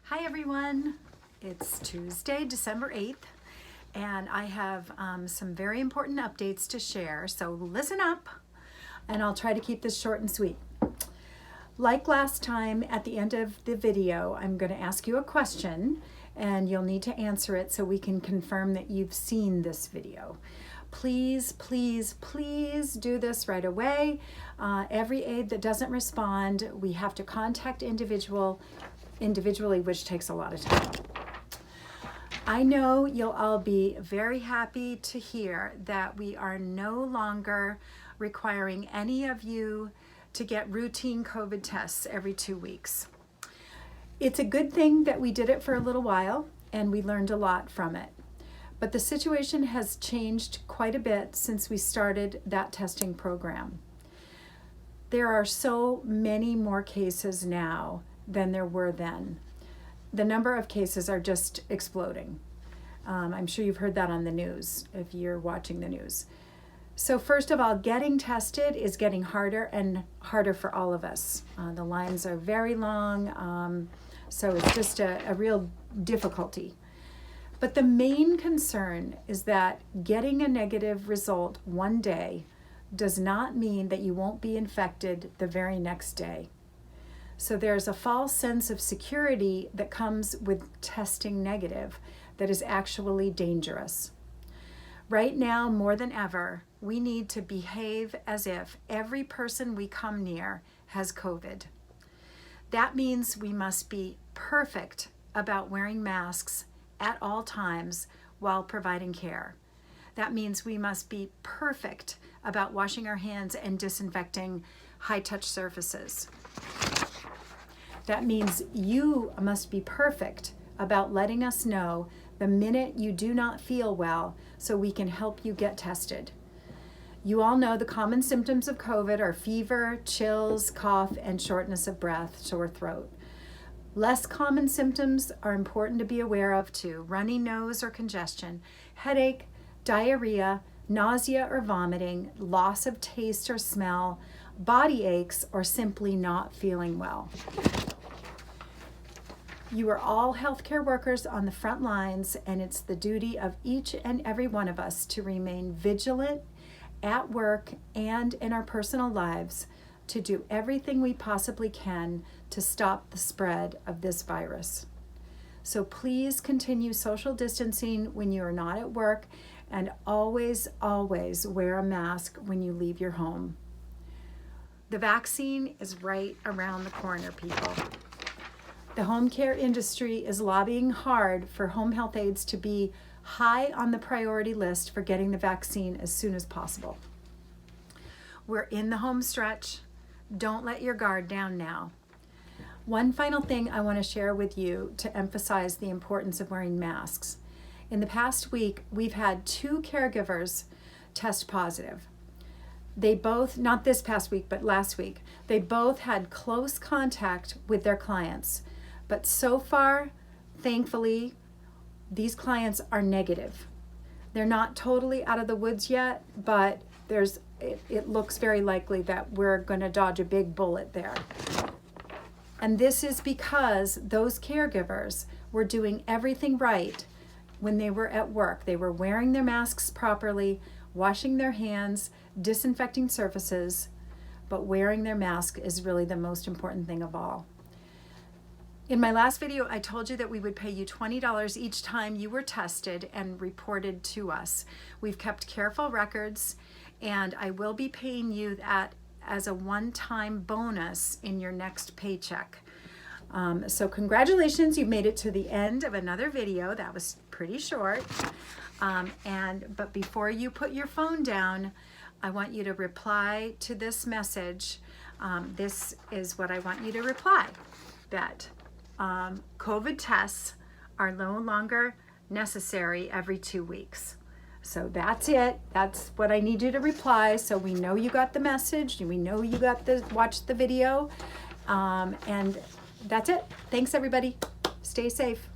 Hi everyone, it's Tuesday, December 8th, and I have some very important updates to share, so listen up, and I'll try to keep this short and sweet. Like last time, at the end of the video, I'm going to ask you a question, and you'll need to answer it so we can confirm that you've seen this video. Please, please, please do this right away. Every aide that doesn't respond, we have to contact individually, which takes a lot of time. I know you'll all be very happy to hear that we are no longer requiring any of you to get routine COVID tests every 2 weeks. It's a good thing that we did it for a little while and we learned a lot from it. But the situation has changed quite a bit since we started that testing program. There are so many more cases now than there were then. The number of cases are just exploding. I'm sure you've heard that on the news if you're watching the news. So first of all, getting tested is getting harder and harder for all of us. The lines are very long, so it's just a real difficulty. But the main concern is that getting a negative result one day does not mean that you won't be infected the very next day. So there's a false sense of security that comes with testing negative that is actually dangerous. Right now, more than ever, we need to behave as if every person we come near has COVID. That means we must be perfect about wearing masks at all times while providing care. That means we must be perfect about washing our hands and disinfecting high-touch surfaces. That means you must be perfect about letting us know the minute you do not feel well so we can help you get tested. You all know the common symptoms of COVID are fever, chills, cough, and shortness of breath, sore throat. Less common symptoms are important to be aware of too: runny nose or congestion, headache, diarrhea, nausea or vomiting, loss of taste or smell, body aches, or simply not feeling well. You are all healthcare workers on the front lines, and it's the duty of each and every one of us to remain vigilant at work and in our personal lives to do everything we possibly can to stop the spread of this virus. So please continue social distancing when you are not at work, and always, always wear a mask when you leave your home. The vaccine is right around the corner, people. The home care industry is lobbying hard for home health aides to be high on the priority list for getting the vaccine as soon as possible. We're in the home stretch. Don't let your guard down now. One final thing I want to share with you to emphasize the importance of wearing masks. In the past week, we've had 2 caregivers test positive. They both, not this past week, but last week, they both had close contact with their clients. But so far, thankfully, these clients are negative. They're not totally out of the woods yet, but it looks very likely that we're going to dodge a big bullet there. And this is because those caregivers were doing everything right when they were at work. They were wearing their masks properly, washing their hands, disinfecting surfaces, but wearing their mask is really the most important thing of all. In my last video, I told you that we would pay you $20 each time you were tested and reported to us. We've kept careful records, and I will be paying you that as a one-time bonus in your next paycheck. So congratulations, you made it to the end of another video. That was pretty short. But before you put your phone down, I want you to reply to this message. This is what I want you to reply: that COVID tests are no longer necessary every 2 weeks. So that's it. That's what I need you to reply, so we know you got the message and we know you watched the video. And that's it. Thanks, everybody. Stay safe.